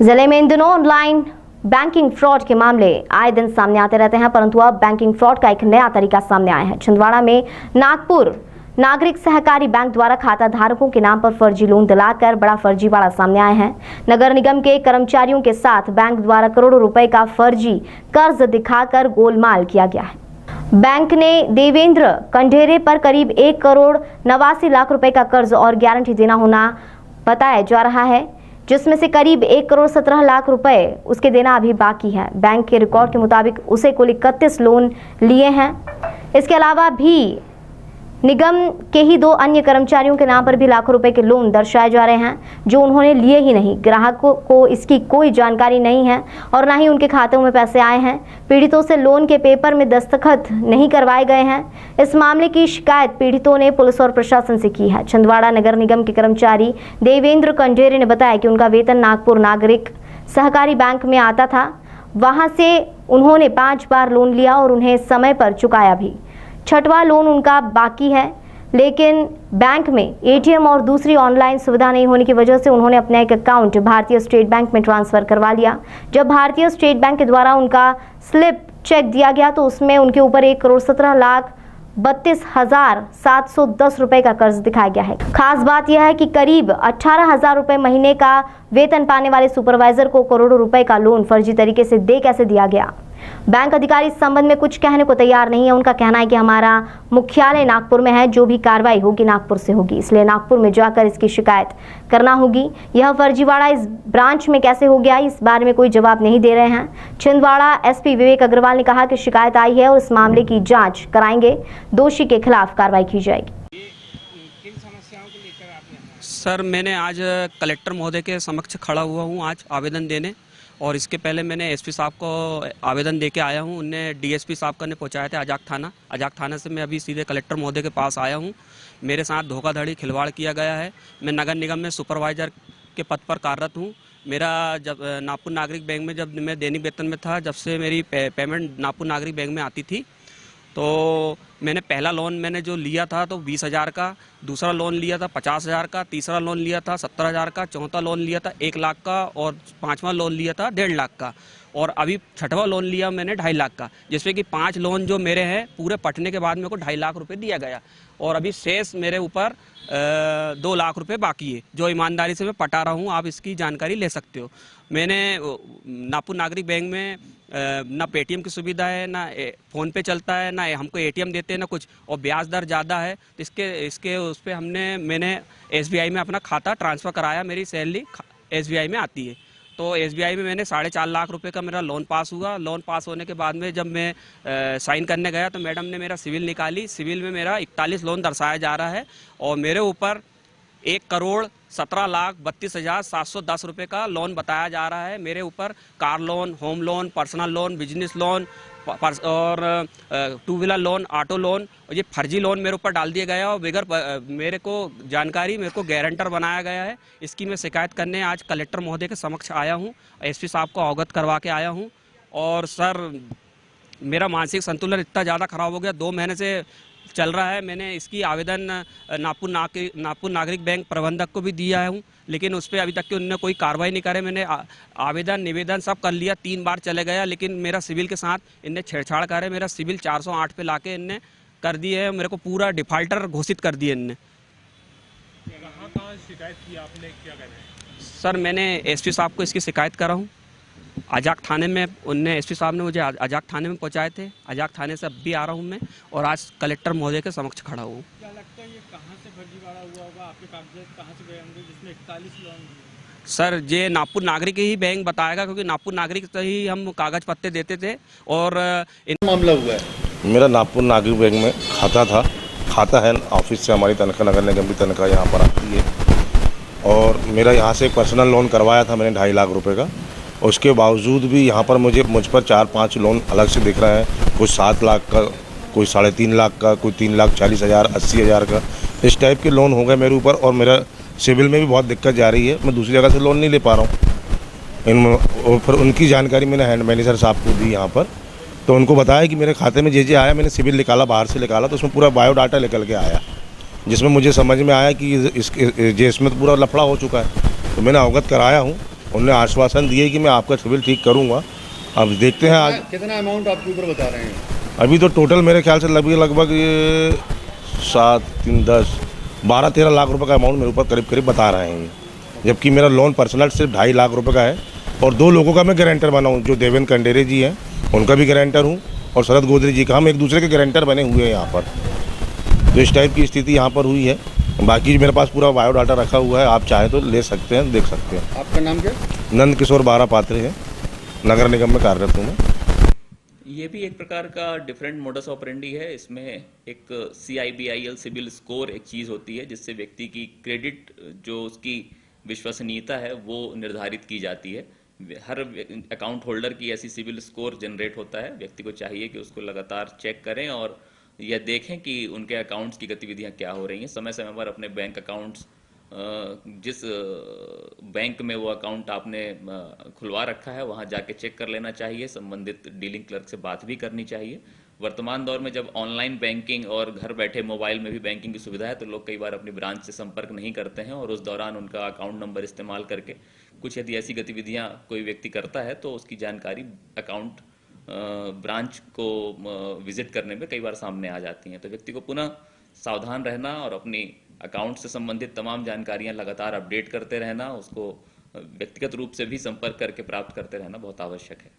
जिले में इन दिनों ऑनलाइन बैंकिंग फ्रॉड के मामले आए दिन सामने आते रहते हैं, परंतु अब बैंकिंग फ्रॉड का एक नया तरीका सामने आया है। छिंदवाड़ा में नागपुर नागरिक सहकारी बैंक द्वारा खाता धारकों के नाम पर फर्जी लोन दिलाकर बड़ा फर्जीवाड़ा सामने आया है। नगर निगम के कर्मचारियों के साथ बैंक द्वारा करोड़ों रुपए का फर्जी कर्ज दिखाकर गोलमाल किया गया है। बैंक ने देवेंद्र कंढेरे पर करीब 1,89,00,000 रुपए का कर्ज और गारंटी देना होना बताया जा रहा है, जिसमें से करीब 1,17,00,000 रुपए उसके देना अभी बाकी है। बैंक के रिकॉर्ड के मुताबिक उसे कुल 31 लोन लिए हैं। इसके अलावा भी निगम के ही 2 अन्य कर्मचारियों के नाम पर भी लाखों रुपए के लोन दर्शाए जा रहे हैं, जो उन्होंने लिए ही नहीं। ग्राहकों को इसकी कोई जानकारी नहीं है और ना ही उनके खातों में पैसे आए हैं। पीड़ितों से लोन के पेपर में दस्तखत नहीं करवाए गए हैं। इस मामले की शिकायत पीड़ितों ने पुलिस और प्रशासन से की है। छिंदवाड़ा नगर निगम के कर्मचारी देवेंद्र कंढेरे ने बताया कि उनका वेतन नागपुर नागरिक सहकारी बैंक में आता था। वहां से उन्होंने 5 बार लोन लिया और उन्हें समय पर चुकाया भी। 6वां लोन उनका बाकी है, लेकिन बैंक में एटीएम और दूसरी ऑनलाइन सुविधा नहीं होने की वजह से उन्होंने अपना एक अकाउंट भारतीय स्टेट बैंक में ट्रांसफर करवा लिया। जब भारतीय स्टेट बैंक के द्वारा उनका स्लिप चेक दिया गया तो उसमें उनके ऊपर 1,17,32,710 रुपए का कर्ज दिखाया गया है। खास बात यह है कि करीब 18,000 रुपए महीने का वेतन पाने वाले सुपरवाइजर को करोड़ों रुपए का लोन फर्जी तरीके से दे कैसे दिया गया। बैंक अधिकारी इस संबंध में कुछ कहने को तैयार नहीं है। उनका कहना है कि हमारा मुख्यालय नागपुर में है, जो भी कार्रवाई होगी नागपुर से होगी, इसलिए नागपुर में जाकर इसकी शिकायत करना होगी। यह फर्जीवाड़ा इस ब्रांच में कैसे हो गया, इस बारे में कोई जवाब नहीं दे रहे हैं। छिंदवाड़ा एसपी विवेक अग्रवाल ने कहा कि शिकायत आई है और इस मामले की जाँच कराएंगे, दोषी के खिलाफ कार्रवाई की जाएगी। सर, मैंने आज कलेक्टर महोदय के समक्ष खड़ा हुआ हूँ आज आवेदन देने, और इसके पहले मैंने एसपी साहब को आवेदन देके आया हूँ। उनने डीएसपी साहब का ने पहुँचाया था अजाक थाना से मैं अभी सीधे कलेक्टर महोदय के पास आया हूँ। मेरे साथ धोखाधड़ी खिलवाड़ किया गया है। मैं नगर निगम में सुपरवाइजर के पद पर कार्यरत हूँ। मेरा जब नागपुर नागरिक बैंक में जब मैं दैनिक वेतन में था, जब से मेरी पेमेंट नागपुर नागरिक बैंक में आती थी, तो मैंने पहला लोन मैंने जो लिया था तो 20,000 का, दूसरा लोन लिया था 50,000 का, तीसरा लोन लिया था 70,000 का, चौथा लोन लिया था 1 लाख का और 5वां लोन लिया था 1.5 लाख का, और अभी 6वां लोन लिया मैंने 2.5 लाख का, जिसमें कि 5 लोन जो मेरे हैं पूरे पटने के बाद मेरे को 2.5 लाख रुपए दिया गया, और अभी शेष मेरे ऊपर 2 लाख रुपए बाकी है, जो ईमानदारी से मैं पटा रहा हूँ। आप इसकी जानकारी ले सकते हो। मैंने नागपुर नागरिक बैंक में ना पेटीएम की सुविधा है, ना फ़ोन पे चलता है, ना हमको एटीएम देते हैं, ना कुछ, और ब्याज दर ज़्यादा है। तो इसके उस पर मैंने एसबीआई में अपना खाता ट्रांसफ़र कराया। मेरी सैलरी एसबीआई में आती है, तो एसबीआई में मैंने 4.5 लाख रुपए का मेरा लोन पास हुआ। लोन पास होने के बाद में जब मैं साइन करने गया तो मैडम ने मेरा सिविल निकाली। सिविल में मेरा 41 लोन दर्शाया जा रहा है और मेरे ऊपर 1,17,32,710 रुपये का लोन बताया जा रहा है। मेरे ऊपर car loan, home loan, personal loan, business loan और 2 व्हीलर लोन, ऑटो लोन, और ये फर्जी लोन मेरे ऊपर डाल दिया गया और बगैर मेरे को जानकारी मेरे को गारंटर बनाया गया है। इसकी मैं शिकायत करने आज कलेक्टर महोदय के समक्ष आया हूँ, एसपी साहब को अवगत करवा के आया हूँ। और सर, मेरा मानसिक संतुलन इतना ज़्यादा खराब हो गया, 2 महीने से चल रहा है। मैंने इसकी आवेदन नागपुर नागरिक बैंक प्रबंधक को भी दिया हूँ, लेकिन उस पर अभी तक कि उन्होंने कोई कार्रवाई नहीं करे। मैंने आवेदन निवेदन सब कर लिया, 3 बार चले गया, लेकिन मेरा सिविल के साथ इनने छेड़छाड़ करे। मेरा सिविल 408 पे लाके इनने कर दिए है, मेरे को पूरा डिफाल्टर घोषित कर दिए इनने। कहाँ शिकायत की आपने, क्या करें? सर, मैंने एसपी साहब को इसकी शिकायत करा हूँ अजाक थाने में। उनने एसपी साहब ने मुझे अजाक थाने में पहुंचाए थे। अजाक थाने से अब भी आ रहा हूं मैं, और आज कलेक्टर महोदय के समक्ष खड़ा हूं। क्या लगता है ये कहां से फर्जीवाड़ा हुआ होगा? आपके कागजात कहां से गए होंगे जिसमें 41 लोन दिए? सर, ये नागपुर नागरिक ही बैंक बताएगा, क्योंकि नागपुर नागरिक से ही हम कागज पत्ते देते थे। और मामला हुआ है, मेरा नागपुर नागरिक बैंक में खाता है ऑफिस से, हमारी तनख्वाह नगर निगम की तनख्वाह यहाँ पर आती है, और मेरा यहाँ से पर्सनल लोन करवाया था मैंने 2.5 लाख रुपए का। उसके बावजूद भी यहाँ पर मुझ पर 4-5 लोन अलग से दिख रहे हैं, कुछ 7 लाख का, कोई 3.5 लाख का, कोई 3,40,000, 80,000 का, इस टाइप के लोन हो गए मेरे ऊपर। और मेरा सिविल में भी बहुत दिक्कत जा रही है, मैं दूसरी जगह से लोन नहीं ले पा रहा हूँ। फिर उनकी जानकारी मैंने हैंड मैनेजर साहब को दी यहाँ पर, तो उनको बताया कि मेरे खाते में जे आया, मैंने सिविल निकाला, बाहर से निकाला, तो उसमें पूरा बायोडाटा निकल के आया, जिसमें मुझे समझ में आया कि इसमें तो पूरा लफड़ा हो चुका है। तो मैंने अवगत कराया हूँ उन्होंने आश्वासन दिए कि मैं आपका सिविल ठीक करूँगा। अब देखते हैं आज। कितना अमाउंट आपके ऊपर बता रहे हैं? अभी तो टोटल मेरे ख्याल से लगभग ये 7, 3, 10, 12-13 लाख रुपए का अमाउंट मेरे ऊपर करीब करीब बता रहे हैं ये। जबकि मेरा लोन पर्सनल सिर्फ 2.5 लाख रुपए का है और 2 लोगों का मैं गारंटर बना हूँ, जो देवेंद्र कंडेरे जी हैं उनका भी गारंटर हूँ और शरद गोदरी जी का। हम एक दूसरे के गारंटर बने हुए हैं यहाँ पर। तो इस टाइप की स्थिति यहाँ पर हुई है। बाकी मेरे पास पूरा बायोडाटा रखा हुआ है, आप चाहें तो ले सकते हैं, देख सकते हैं। आपका नाम क्या? नंद किशोर बारा पात्रे हैं, नगर निगम में कार्यरत हूँ मैं। ये भी एक प्रकार का डिफरेंट मोडस ऑपरेंडी है। इसमें एक CIBIL सिविल स्कोर एक चीज़ होती है जिससे व्यक्ति की क्रेडिट, जो उसकी विश्वसनीयता है, वो निर्धारित की जाती है। हर अकाउंट होल्डर की ऐसी सिविल स्कोर जनरेट होता है। व्यक्ति को चाहिए कि उसको लगातार चेक करें और यह देखें कि उनके अकाउंट्स की गतिविधियां क्या हो रही हैं। समय समय पर अपने बैंक अकाउंट्स, जिस बैंक में वो अकाउंट आपने खुलवा रखा है वहाँ जाके चेक कर लेना चाहिए। संबंधित डीलिंग क्लर्क से बात भी करनी चाहिए। वर्तमान दौर में जब ऑनलाइन बैंकिंग और घर बैठे मोबाइल में भी बैंकिंग की सुविधा है तो लोग कई बार अपनी ब्रांच से संपर्क नहीं करते हैं और उस दौरान उनका अकाउंट नंबर इस्तेमाल करके कुछ यदि ऐसी गतिविधियां कोई व्यक्ति करता है तो उसकी जानकारी अकाउंट ब्रांच को विजिट करने में कई बार सामने आ जाती हैं। तो व्यक्ति को पुनः सावधान रहना और अपनी अकाउंट से संबंधित तमाम जानकारियां लगातार अपडेट करते रहना, उसको व्यक्तिगत रूप से भी संपर्क करके प्राप्त करते रहना बहुत आवश्यक है।